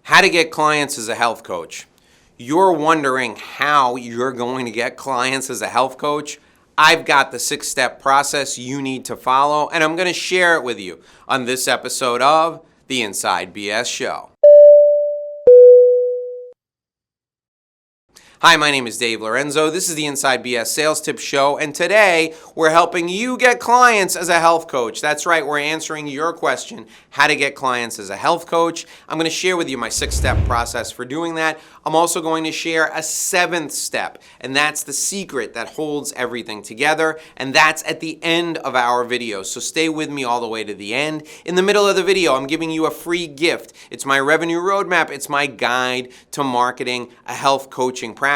How to get clients as a health coach. You're wondering how you're going to get clients as a health coach? I've got the 6-step process you need to follow, and I'm going to share it with you on this episode of The Inside BS Show. Hi, my name is Dave Lorenzo. This is the Inside BS Sales Tips Show, and today we're helping you get clients as a health coach. That's right, we're answering your question, how to get clients as a health coach. I'm going to share with you my 6-step process for doing that. I'm also going to share a 7th step, and that's the secret that holds everything together, and that's at the end of our video. So stay with me all the way to the end. In the middle of the video, I'm giving you a free gift. It's my revenue roadmap. It's my guide to marketing a health coaching practice.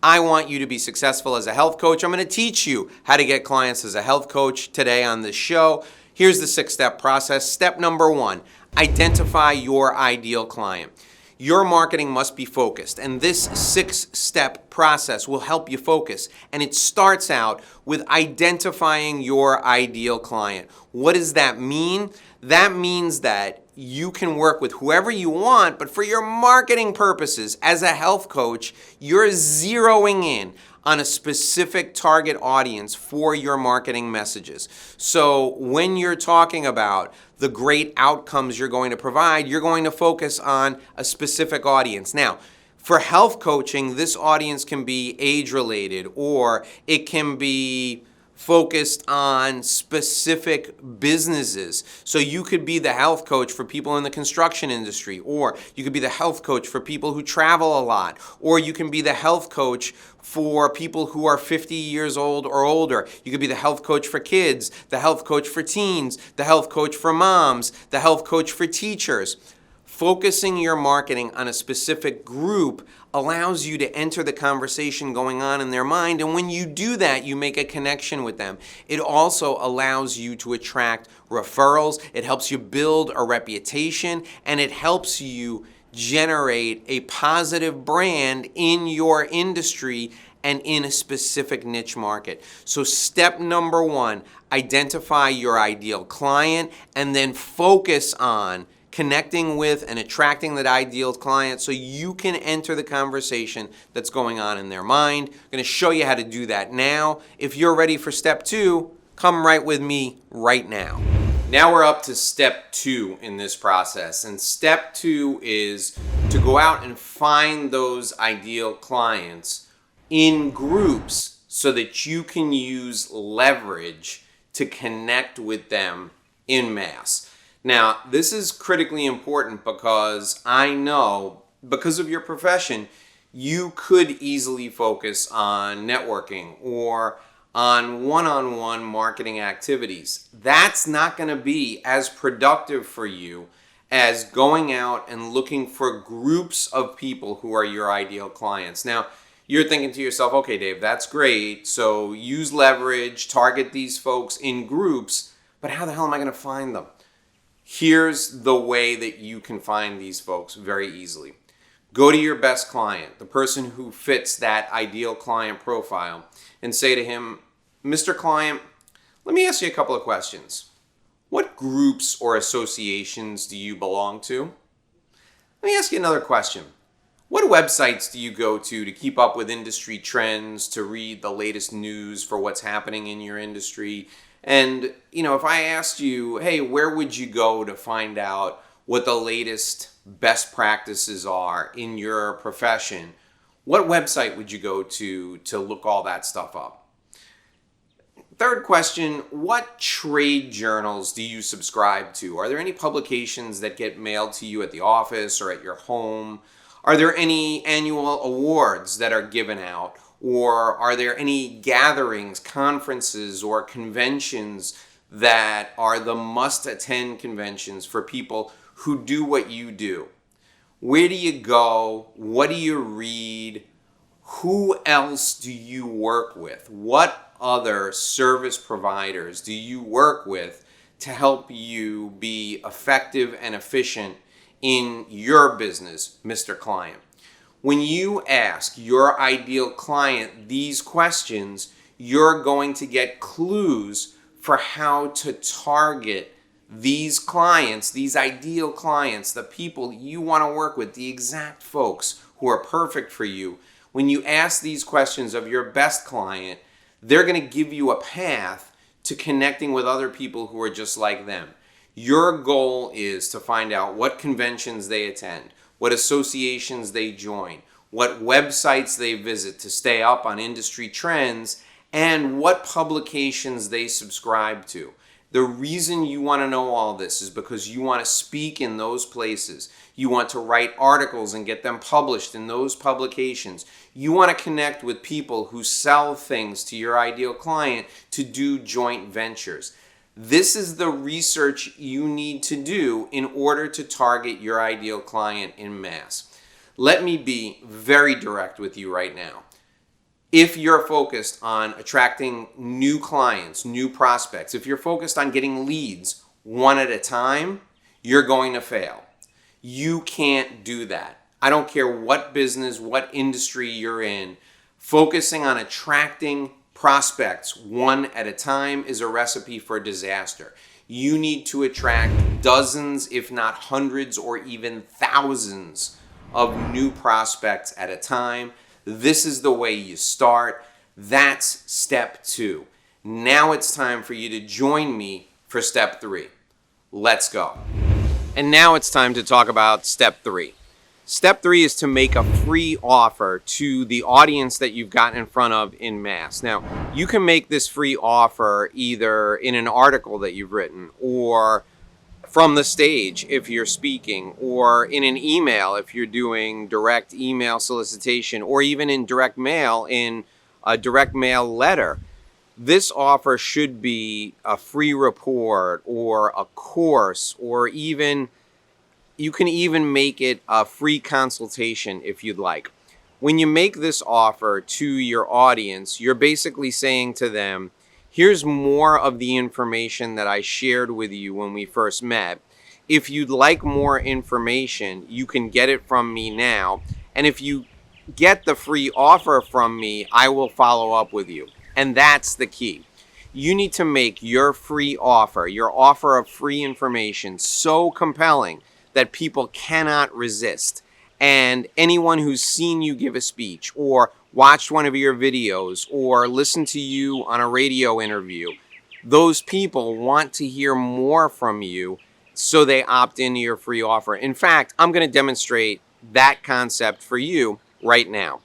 I want you to be successful as a health coach. I'm going to teach you how to get clients as a health coach today on this show. Here's the 6-step process. Step number 1, identify your ideal client. Your marketing must be focused, and this 6-step process will help you focus. And it starts out with identifying your ideal client. What does that mean? That means that you can work with whoever you want, but for your marketing purposes as a health coach, you're zeroing in on a specific target audience for your marketing messages. So when you're talking about the great outcomes you're going to provide, you're going to focus on a specific audience. Now, for health coaching, this audience can be age-related, or it can be focused on specific businesses. So you could be the health coach for people in the construction industry, or you could be the health coach for people who travel a lot, or you can be the health coach for people who are 50 years old or older. You could be the health coach for kids, the health coach for teens, the health coach for moms, the health coach for teachers. Focusing your marketing on a specific group allows you to enter the conversation going on in their mind, and when you do that, you make a connection with them. It also allows you to attract referrals, it helps you build a reputation, and it helps you generate a positive brand in your industry and in a specific niche market. So step number 1, identify your ideal client, and then focus on connecting with and attracting that ideal client so you can enter the conversation that's going on in their mind. I'm going to show you how to do that now. If you're ready for step 2, come right with me right now. Now we're up to step 2 in this process, and step 2 is to go out and find those ideal clients in groups so that you can use leverage to connect with them en masse. Now, this is critically important because I know, because of your profession, you could easily focus on networking or on one-on-one marketing activities. That's not going to be as productive for you as going out and looking for groups of people who are your ideal clients. Now, you're thinking to yourself, okay, Dave, that's great. So use leverage, target these folks in groups, but how the hell am I going to find them? Here's the way that you can find these folks very easily. Go to your best client, the person who fits that ideal client profile, and say to him, Mr. Client, let me ask you a couple of questions. What groups or associations do you belong to? Let me ask you another question. What websites do you go to keep up with industry trends, to read the latest news for what's happening in your industry? And, if I asked you, hey, where would you go to find out what the latest best practices are in your profession? What website would you go to look all that stuff up? Third question, what trade journals do you subscribe to? Are there any publications that get mailed to you at the office or at your home? Are there any annual awards that are given out? Or are there any gatherings, conferences, or conventions that are the must-attend conventions for people who do what you do? Where do you go? What do you read? Who else do you work with? What other service providers do you work with to help you be effective and efficient in your business, Mr. Client? When you ask your ideal client these questions, you're going to get clues for how to target these clients, these ideal clients, the people you want to work with, the exact folks who are perfect for you, when you ask these questions of your best client, they're going to give you a path to connecting with other people who are just like them. Your goal is to find out what conventions they attend, what associations they join, what websites they visit to stay up on industry trends, and what publications they subscribe to. The reason you want to know all this is because you want to speak in those places. You want to write articles and get them published in those publications. You want to connect with people who sell things to your ideal client to do joint ventures. This is the research you need to do in order to target your ideal client en masse. Let me be very direct with you right now. If you're focused on attracting new clients, new prospects, if you're focused on getting leads one at a time, you're going to fail. You can't do that. I don't care what business, what industry you're in. Focusing on attracting prospects one at a time is a recipe for disaster. You need to attract dozens, if not hundreds or even thousands of new prospects at a time. This is the way you start. That's step 2. Now it's time for you to join me for step 3. Let's go. And now it's time to talk about step 3. Step 3 is to make a free offer to the audience that you've gotten in front of en masse. Now, you can make this free offer either in an article that you've written, or from the stage if you're speaking, or in an email if you're doing direct email solicitation, or even in direct mail in a direct mail letter. This offer should be a free report or a course, or even you can even make it a free consultation if you'd like. When you make this offer to your audience, you're basically saying to them, here's more of the information that I shared with you when we first met. If you'd like more information, you can get it from me now. And if you get the free offer from me, I will follow up with you. And that's the key. You need to make your free offer, your offer of free information, so compelling that people cannot resist. And anyone who's seen you give a speech, or watched one of your videos, or listened to you on a radio interview, those people want to hear more from you, so they opt into your free offer. In fact, I'm going to demonstrate that concept for you right now.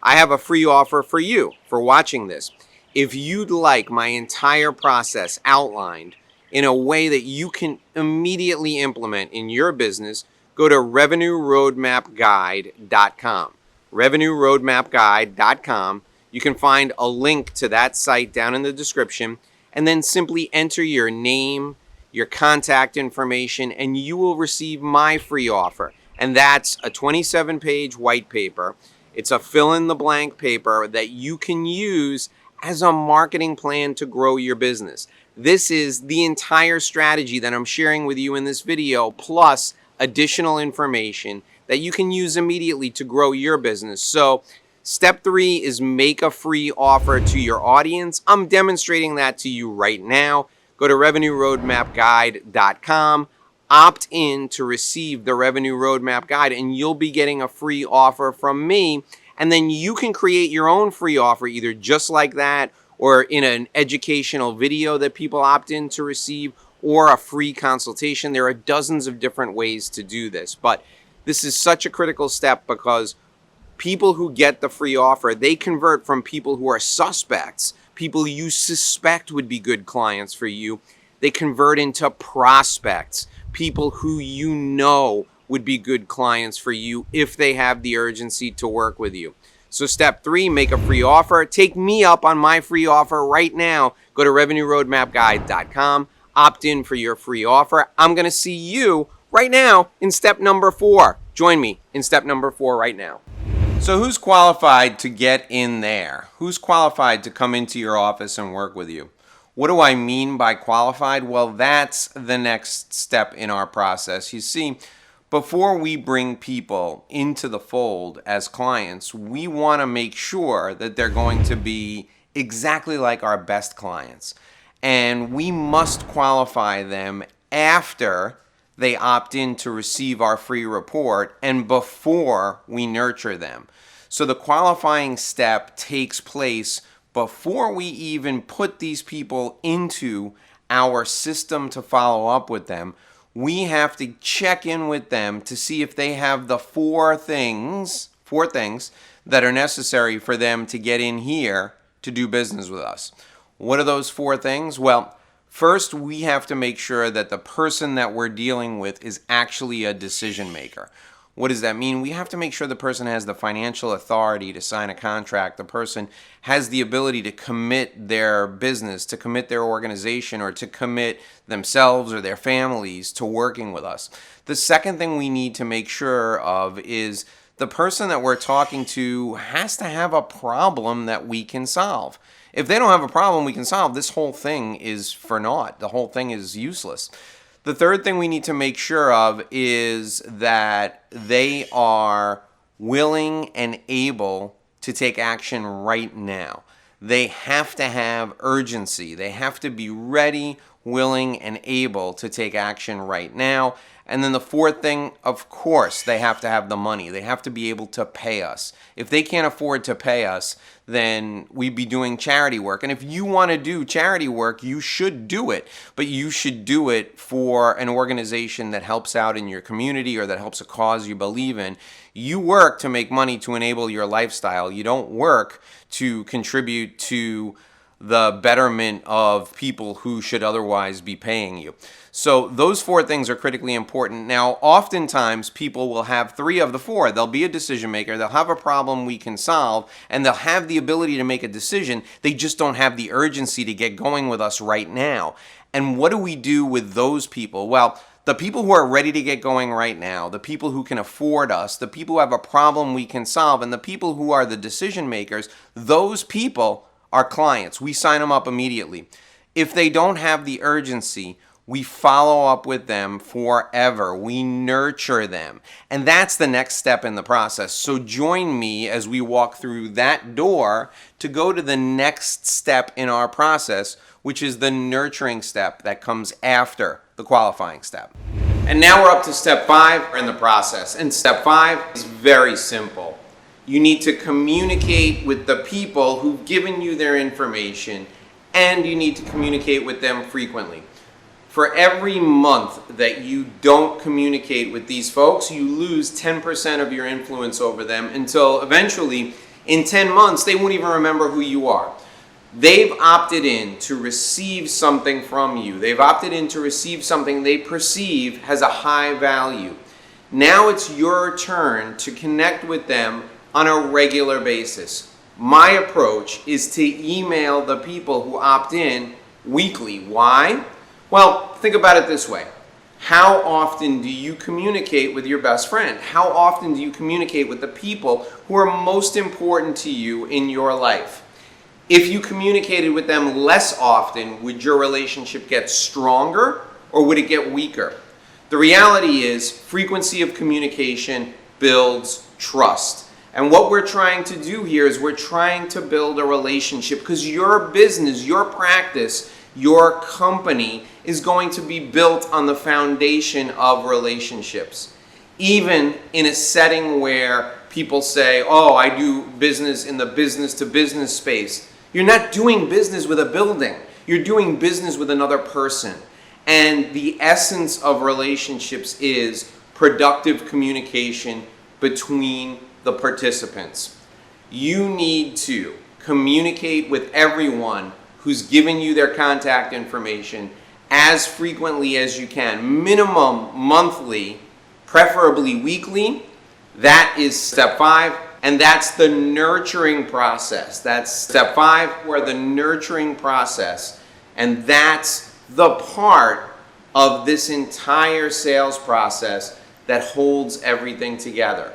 I have a free offer for you for watching this. If you'd like my entire process outlined in a way that you can immediately implement in your business, go to revenueroadmapguide.com. revenueroadmapguide.com. You can find a link to that site down in the description, and then simply enter your name, your contact information, and you will receive my free offer. And that's a 27-page white paper. It's a fill-in-the-blank paper that you can use as a marketing plan to grow your business. This is the entire strategy that I'm sharing with you in this video, plus additional information that you can use immediately to grow your business. So step 3 is make a free offer to your audience. I'm demonstrating that to you right now. Go to revenueroadmapguide.com, opt in to receive the Revenue Roadmap Guide, and you'll be getting a free offer from me. And then you can create your own free offer, either just like that, or in an educational video that people opt in to receive, or a free consultation. There are dozens of different ways to do this, but this is such a critical step because people who get the free offer, they convert from people who are suspects, people you suspect would be good clients for you. They convert into prospects, people who you know would be good clients for you if they have the urgency to work with you. So step 3, make a free offer. Take me up on my free offer right now. Go to revenueroadmapguide.com, opt in for your free offer. I'm going to see you right now in step number 4. Join me in step number 4 right now. So who's qualified to get in there? Who's qualified to come into your office and work with you? What do I mean by qualified? Well, that's the next step in our process. You see, before we bring people into the fold as clients, we want to make sure that they're going to be exactly like our best clients. And we must qualify them after they opt in to receive our free report and before we nurture them. So the qualifying step takes place before we even put these people into our system to follow up with them. We have to check in with them to see if they have the four things that are necessary for them to get in here to do business with us. What are those four things? Well, first, we have to make sure that the person that we're dealing with is actually a decision maker. What does that mean? We have to make sure the person has the financial authority to sign a contract. The person has the ability to commit their business, to commit their organization, or to commit themselves or their families to working with us. The second thing we need to make sure of is the person that we're talking to has to have a problem that we can solve. If they don't have a problem we can solve, this whole thing is for naught. The whole thing is useless. The third thing we need to make sure of is that they are willing and able to take action right now. They have to have urgency. They have to be ready, willing, and able to take action right now. And then the fourth thing, of course, they have to have the money. They have to be able to pay us. If they can't afford to pay us, then we'd be doing charity work. And if you want to do charity work, you should do it. But you should do it for an organization that helps out in your community or that helps a cause you believe in. You work to make money to enable your lifestyle. You don't work to contribute to the betterment of people who should otherwise be paying you. So those four things are critically important. Now, oftentimes people will have three of the four. They'll be a decision maker, they'll have a problem we can solve, and they'll have the ability to make a decision. They just don't have the urgency to get going with us right now. And what do we do with those people? Well, the people who are ready to get going right now, the people who can afford us, the people who have a problem we can solve, and the people who are the decision makers, those people are clients. We sign them up immediately. If they don't have the urgency, we follow up with them forever. We nurture them. And that's the next step in the process. So join me as we walk through that door to go to the next step in our process, which is the nurturing step that comes after the qualifying step. And now we're up to step 5 in the process. And step 5 is very simple. You need to communicate with the people who've given you their information, and you need to communicate with them frequently. For every month that you don't communicate with these folks, you lose 10% of your influence over them until eventually, in 10 months, they won't even remember who you are. They've opted in to receive something from you. They've opted in to receive something they perceive has a high value. Now it's your turn to connect with them on a regular basis. My approach is to email the people who opt in weekly. Why? Well, think about it this way. How often do you communicate with your best friend? How often do you communicate with the people who are most important to you in your life? If you communicated with them less often, would your relationship get stronger or would it get weaker? The reality is, frequency of communication builds trust. And what we're trying to do here is we're trying to build a relationship, because your business, your practice, your company is going to be built on the foundation of relationships. Even in a setting where people say, oh, I do business in the business to business space. You're not doing business with a building. You're doing business with another person. And the essence of relationships is productive communication between the participants. You need to communicate with everyone who's given you their contact information as frequently as you can, minimum monthly, preferably weekly. That is step 5, and that's the nurturing process. That's step 5, where the nurturing process, and that's the part of this entire sales process that holds everything together.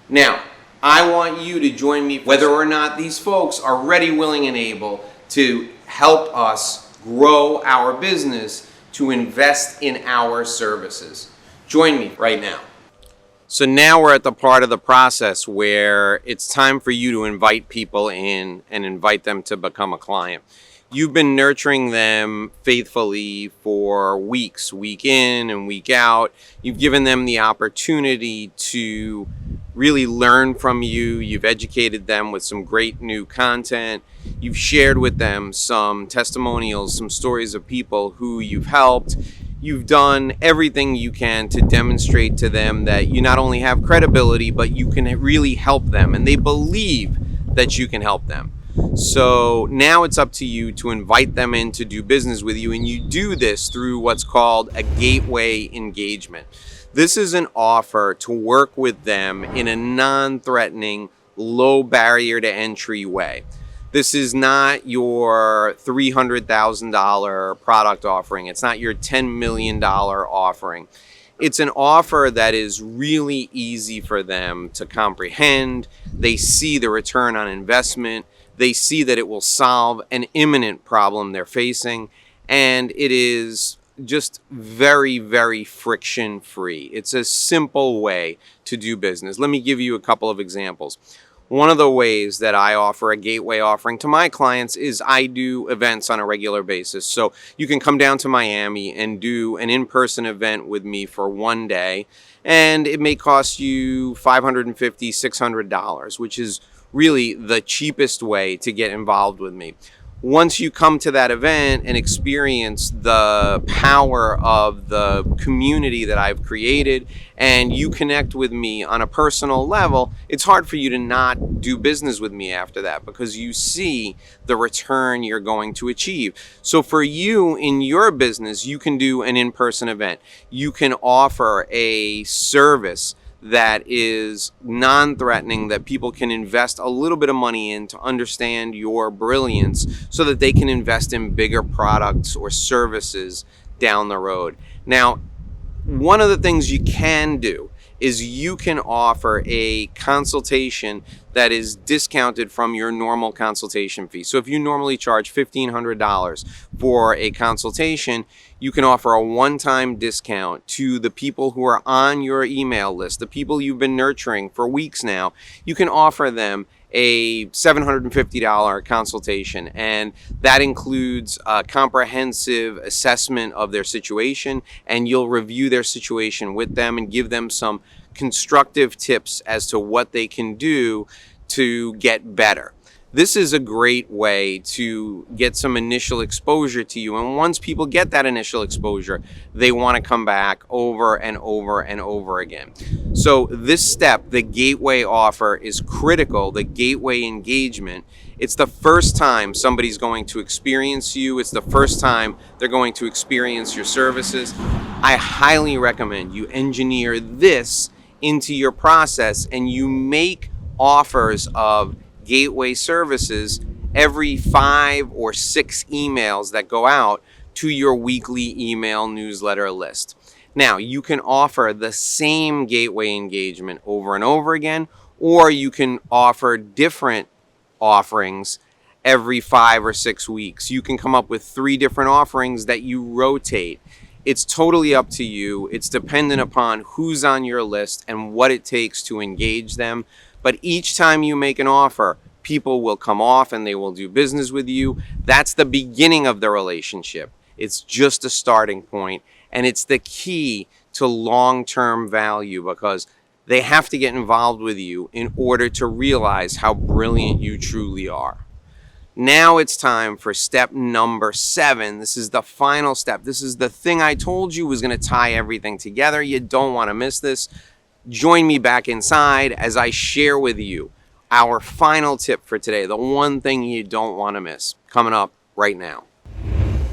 Now, I want you to join me whether or not these folks are ready, willing, and able to help us grow our business, to invest in our services. Join me right now. So now we're at the part of the process where it's time for you to invite people in and invite them to become a client. You've been nurturing them faithfully for weeks, week in and week out. You've given them the opportunity to really learn from you. You've educated them with some great new content. You've shared with them some testimonials, some stories of people who you've helped. You've done everything you can to demonstrate to them that you not only have credibility, but you can really help them, and they believe that you can help them. So now it's up to you to invite them in to do business with you, and you do this through what's called a gateway engagement. This is an offer to work with them in a non-threatening, low barrier to entry way. This is not your $300,000 product offering. It's not your $10 million offering. It's an offer that is really easy for them to comprehend. They see the return on investment. They see that it will solve an imminent problem they're facing, and it is just very, very friction-free. It's a simple way to do business. Let me give you a couple of examples. One of the ways that I offer a gateway offering to my clients is I do events on a regular basis. So you can come down to Miami and do an in-person event with me for one day, and it may cost you $550, $600, which is really the cheapest way to get involved with me. Once you come to that event and experience the power of the community that I've created, and you connect with me on a personal level, it's hard for you to not do business with me after that, because you see the return you're going to achieve. So for you in your business, you can do an in-person event. You can offer a service that is non-threatening, that people can invest a little bit of money in to understand your brilliance so that they can invest in bigger products or services down the road. Now, one of the things you can do is you can offer a consultation that is discounted from your normal consultation fee. So if you normally charge $1,500 for a consultation, you can offer a one-time discount to the people who are on your email list, the people you've been nurturing for weeks now. You can offer them a $750 consultation, and that includes a comprehensive assessment of their situation, and you'll review their situation with them and give them some constructive tips as to what they can do to get better. This is a great way to get some initial exposure to you. And once people get that initial exposure, they want to come back over and over and over again. So this step, the gateway offer, is critical, the gateway engagement. It's the first time somebody's going to experience you. It's the first time they're going to experience your services. I highly recommend you engineer this into your process, and you make offers of gateway services every 5 or 6 emails that go out to your weekly email newsletter list. Now, you can offer the same gateway engagement over and over again, or you can offer different offerings every 5 or 6 weeks. You can come up with 3 different offerings that you rotate. It's totally up to you. It's dependent upon who's on your list and what it takes to engage them. But each time you make an offer, people will come off and they will do business with you. That's the beginning of the relationship. It's just a starting point, and it's the key to long-term value, because they have to get involved with you in order to realize how brilliant you truly are. Now it's time for step number 7. This is the final step. This is the thing I told you was going to tie everything together. You don't want to miss this. Join me back inside as I share with you our final tip for today, the one thing you don't want to miss, coming up right now.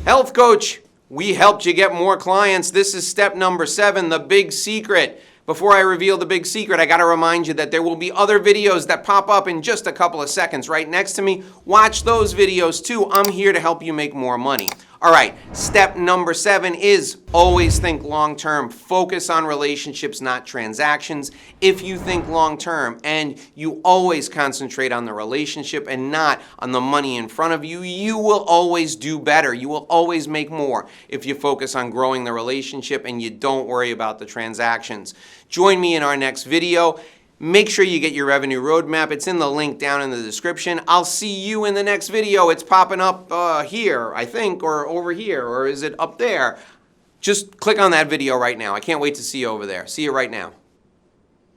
Health Coach, we helped you get more clients. This is step number 7, the big secret. Before I reveal the big secret, I got to remind you that there will be other videos that pop up in just a couple of seconds right next to me. Watch those videos too. I'm here to help you make more money. All right, step number 7 is always think long-term. Focus on relationships, not transactions. If you think long-term and you always concentrate on the relationship and not on the money in front of you, you will always do better. You will always make more if you focus on growing the relationship and you don't worry about the transactions. Join me in our next video. Make sure you get your revenue roadmap. It's in the link down in the description. I'll see you in the next video. It's popping up here, I think, or over here, or is it up there? Just click on that video right now. I can't wait to see you over there. See you right now.